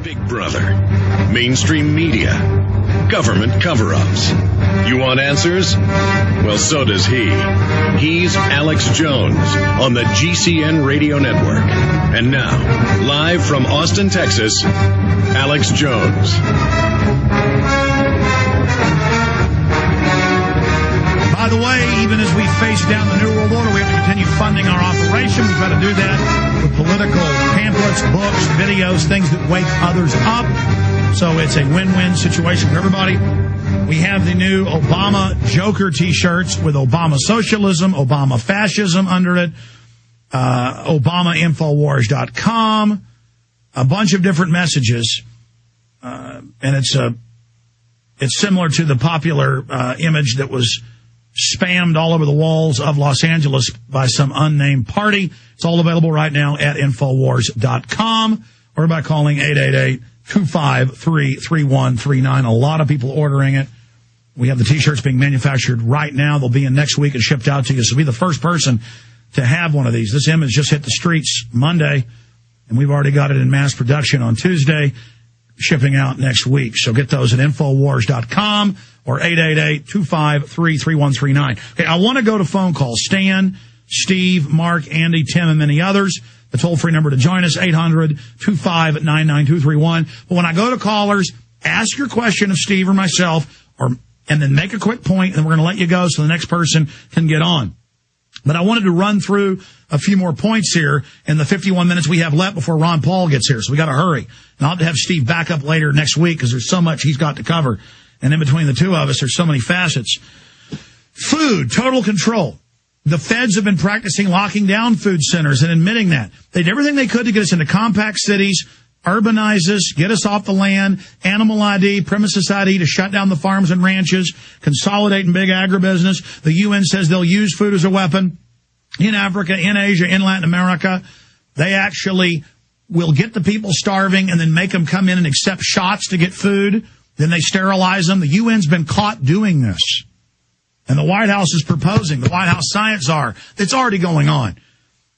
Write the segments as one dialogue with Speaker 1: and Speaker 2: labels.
Speaker 1: Big Brother, mainstream media, government cover-ups. You want answers? Well, so does he. He's Alex Jones on the GCN Radio Network. And now, live from Austin, Texas, Alex Jones.
Speaker 2: By the way, even as we face down the New World Order, we have to continue funding our operation. We try to do that with political pamphlets, books, videos, things that wake others up. So it's a win-win situation for everybody. We have the new Obama Joker T-shirts with Obama Socialism, Obama Fascism under it, ObamaInfowars.com, a bunch of different messages, and it's similar to the popular image that was spammed all over the walls of Los Angeles by some unnamed party. It's all available right now at Infowars.com or by calling 888-253-3139. A lot of people ordering it. We have the T-shirts being manufactured right now. They'll be in next week and shipped out to you. So be the first person to have one of these. This image just hit the streets Monday, and we've already got it in mass production on Tuesday, shipping out next week. So get those at Infowars.com or 888-253-3139. Okay, I want to go to phone calls. Stan, Steve, Mark, Andy, Tim, and many others. The toll-free number to join us, 800-259-9231. But when I go to callers, ask your question of Steve or myself, and then make a quick point, and we're going to let you go so the next person can get on. But I wanted to run through a few more points here in the 51 minutes we have left before Ron Paul gets here, so we got to hurry. And I'll have to have Steve back up later next week because there's so much he's got to cover. And in between the two of us, there's so many facets. Food, total control. The feds have been practicing locking down food centers and admitting that. They did everything they could to get us into compact cities, urbanize us, get us off the land, animal ID, premises ID to shut down the farms and ranches, consolidate in big agribusiness. The UN says they'll use food as a weapon in Africa, in Asia, in Latin America. They actually will get the people starving and then make them come in and accept shots to get food. Then they sterilize them. The UN's been caught doing this. And the White House is proposing, the White House science czar, it's already going on.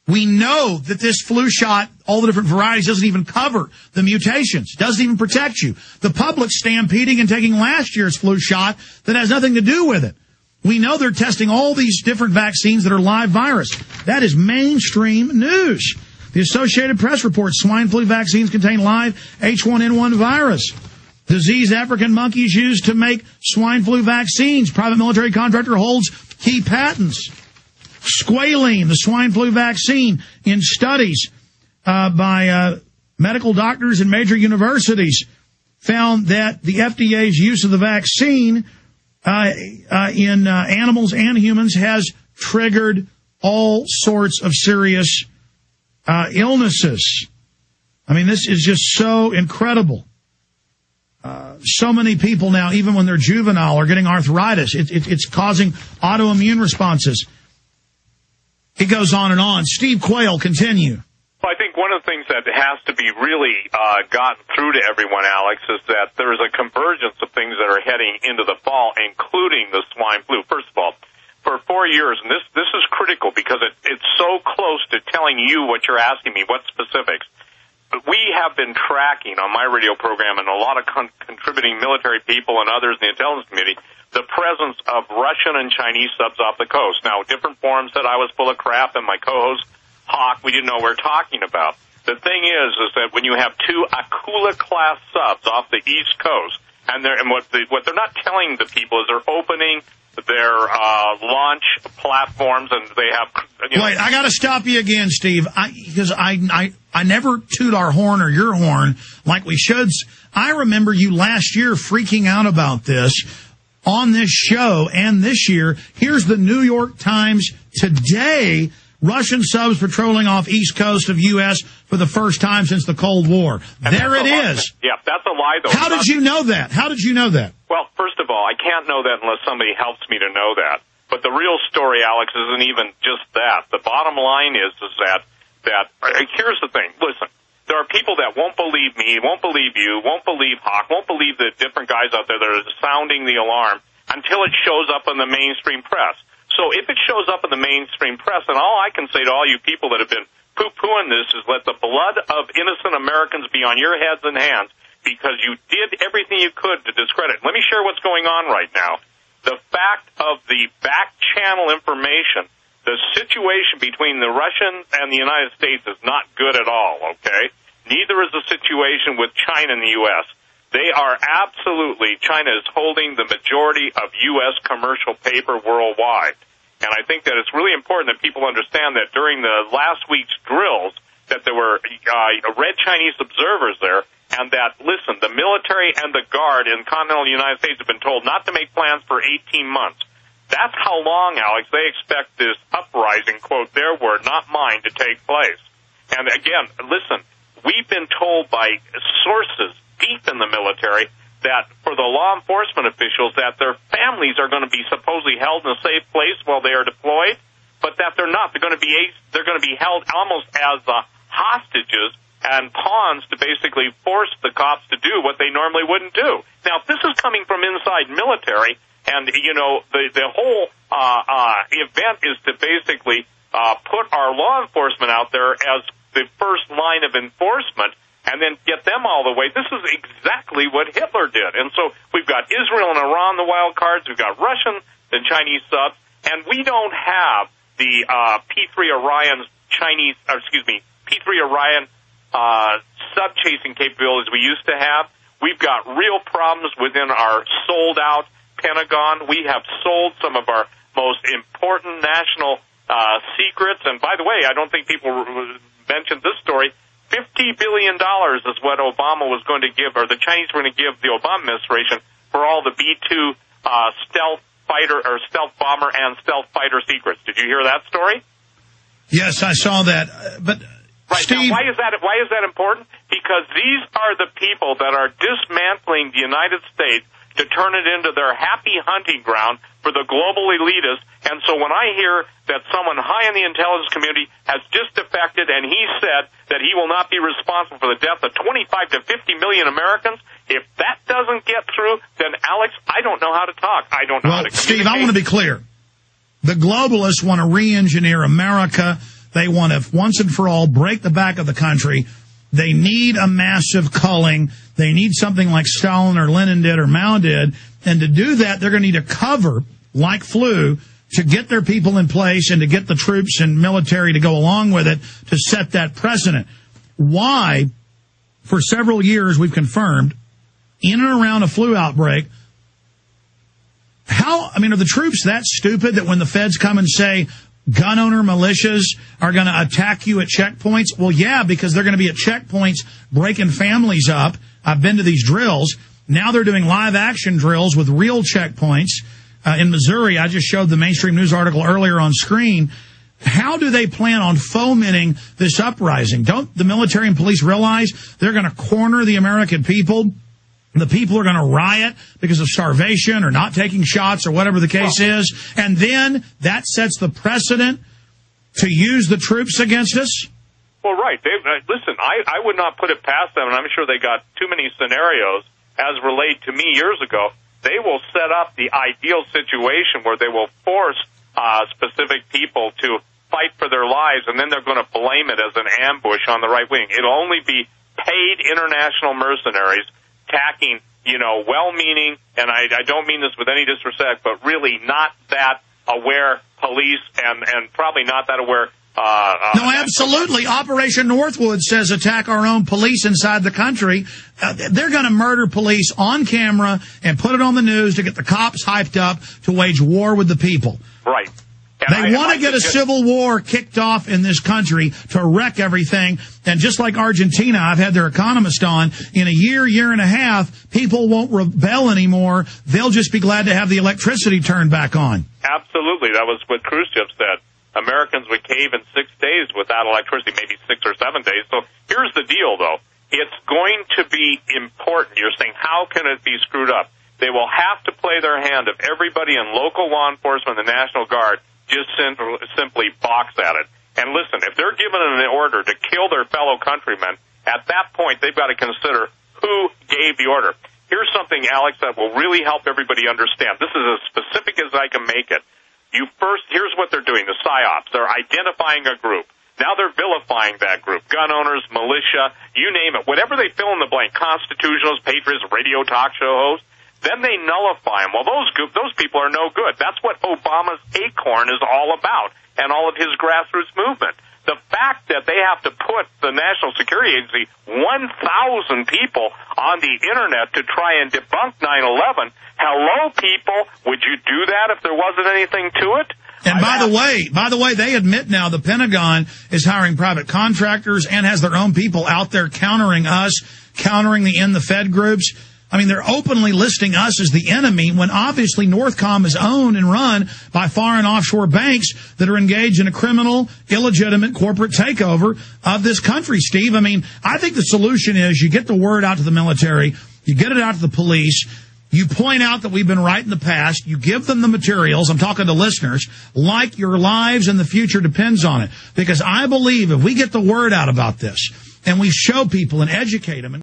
Speaker 2: We know that this flu shot, all the different varieties, doesn't even cover the mutations, doesn't even protect you. The public's stampeding and taking last year's flu shot that has nothing to do with it. We know they're testing all these different vaccines that are live virus. That is mainstream news. The Associated Press reports swine flu vaccines contain live H1N1 virus. Disease African monkeys used to make swine flu vaccines. Private military contractor holds key patents. Squalene, the swine flu vaccine, in studies by medical doctors in major universities, found that the FDA's use of the vaccine in animals and humans has triggered all sorts of serious illnesses. I mean, this is just so incredible. So many people now, even when they're juvenile, are getting arthritis. It's causing autoimmune responses. It goes on and on. Steve Quail, continue.
Speaker 3: Well, I think one of the things that has to be really gotten through to everyone, Alex, is that there's a convergence of things that are heading into the fall, including the swine flu. First of all, for 4 years, and this is critical because it's so close to telling you what you're asking me, what specifics. We have been tracking on my radio program and a lot of contributing military people and others in the intelligence community the presence of Russian and Chinese subs off the coast. Now, different forums said I was full of crap, and my co-host, Hawk, we didn't know what we were talking about. The thing is that when you have two Akula-class subs off the East Coast, and what they're not telling the people is they're opening their launch platforms, and they have...
Speaker 2: Wait, I got to stop you again, Steve, because I never toot our horn or your horn like we should. I remember you last year freaking out about this on this show, and this year, here's the New York Times today, Russian subs patrolling off east coast of U.S. for the first time since the Cold War.
Speaker 3: And
Speaker 2: there it is.
Speaker 3: Yeah, that's a lie, though.
Speaker 2: How did you know that? How did you know that?
Speaker 3: Well, first of all, I can't know that unless somebody helps me to know that. But the real story, Alex, isn't even just that. The bottom line is that here's the thing. Listen, there are people that won't believe me, won't believe you, won't believe Hawk, won't believe the different guys out there that are sounding the alarm until it shows up in the mainstream press. So if it shows up in the mainstream press, then all I can say to all you people that have been poo-pooing this is let the blood of innocent Americans be on your heads and hands because you did everything you could to discredit. Let me share what's going on right now. The fact of the back channel information, the situation between the Russians and the United States is not good at all, okay? Neither is the situation with China and the U.S. They are absolutely, China is holding the majority of U.S. commercial paper worldwide. And I think that it's really important that people understand that during the last week's drills that there were red Chinese observers there, and that, listen, the military and the Guard in continental United States have been told not to make plans for 18 months. That's how long, Alex, they expect this uprising, quote, their word, not mine, to take place. And again, listen, we've been told by sources deep in the military that for the law enforcement officials that their families are going to be supposedly held in a safe place while they are deployed, but that they're not. They're going to be held almost as hostages and pawns to basically force the cops to do what they normally wouldn't do. Now, if this is coming from inside military, and, you know, the whole event is to basically put our law enforcement out there as the first line of enforcement and then get them all the way. This is exactly what Hitler did. And so we've got Israel and Iran, the wild cards. We've got Russian and Chinese subs. And we don't have the P-3 Orion P-3 Orion sub-chasing capabilities we used to have. We've got real problems within our sold-out Pentagon. We have sold some of our most important national secrets. And by the way, I don't think people mentioned this story. $50 billion is what Obama was going to give, or the Chinese were going to give the Obama administration for all the B-2 stealth fighter or stealth bomber and stealth fighter secrets. Did you hear that story?
Speaker 2: Yes, I saw that. But
Speaker 3: right,
Speaker 2: Steve,
Speaker 3: now, why is that important? Because these are the people that are dismantling the United States to turn it into their happy hunting ground for the global elitists. And so when I hear that someone high in the intelligence community has just defected and he said that he will not be responsible for the death of 25 to 50 million Americans, if that doesn't get through, then, Alex, I don't know how to talk. I don't know how to communicate.
Speaker 2: Steve, I want to be clear. The globalists want to re-engineer America. They want to, once and for all, break the back of the country. They need a massive culling. They need something like Stalin or Lenin did or Mao did. And to do that, they're going to need a cover, like flu, to get their people in place and to get the troops and military to go along with it to set that precedent. Why, for several years, we've confirmed, in and around a flu outbreak, are the troops that stupid that when the feds come and say gun owner militias are going to attack you at checkpoints? Well, yeah, because they're going to be at checkpoints breaking families up. I've been to these drills. Now they're doing live action drills with real checkpoints. In Missouri, I just showed the mainstream news article earlier on screen. How do they plan on fomenting this uprising? Don't the military and police realize they're going to corner the American people? The people are going to riot because of starvation or not taking shots or whatever the case is. And then that sets the precedent to use the troops against us?
Speaker 3: Well, right. Listen, I would not put it past them, and I'm sure they got too many scenarios as relayed to me years ago. They will set up the ideal situation where they will force specific people to fight for their lives, and then they're going to blame it as an ambush on the right wing. It'll only be paid international mercenaries attacking, well-meaning, and I don't mean this with any disrespect, but really not that aware police and probably not that aware.
Speaker 2: No, absolutely. Operation Northwood says attack our own police inside the country. They're going to murder police on camera and put it on the news to get the cops hyped up to wage war with the people.
Speaker 3: Right.
Speaker 2: They want to get a civil war kicked off in this country to wreck everything. And just like Argentina, I've had their economist on, in a year and a half, people won't rebel anymore. They'll just be glad to have the electricity turned back on.
Speaker 3: Absolutely. That was what Khrushchev said. Americans would cave in 6 days without electricity, maybe 6 or 7 days. So here's the deal, though. It's going to be important. You're saying, how can it be screwed up? They will have to play their hand if everybody in local law enforcement and the National Guard just simply box at it. And listen, if they're given an order to kill their fellow countrymen, at that point they've got to consider who gave the order. Here's something, Alex, that will really help everybody understand. This is as specific as I can make it. Here's what they're doing, the PSYOPs. They're identifying a group. Now they're vilifying that group. Gun owners, militia, you name it. Whatever they fill in the blank, constitutionalists, patriots, radio talk show hosts, then they nullify them. Well, those people are no good. That's what Obama's ACORN is all about, and all of his grassroots movement. The fact that they have to put the National Security Agency, 1,000 people on the Internet to try and debunk 9/11, hello, people, would you do that if there wasn't anything to it?
Speaker 2: And by the way, they admit now the Pentagon is hiring private contractors and has their own people out there countering us, countering the End the Fed groups. I mean, they're openly listing us as the enemy when obviously Northcom is owned and run by foreign offshore banks that are engaged in a criminal, illegitimate corporate takeover of this country, Steve. I mean, I think the solution is you get the word out to the military, you get it out to the police, you point out that we've been right in the past, you give them the materials, I'm talking to listeners, like your lives and the future depends on it. Because I believe if we get the word out about this and we show people and educate them,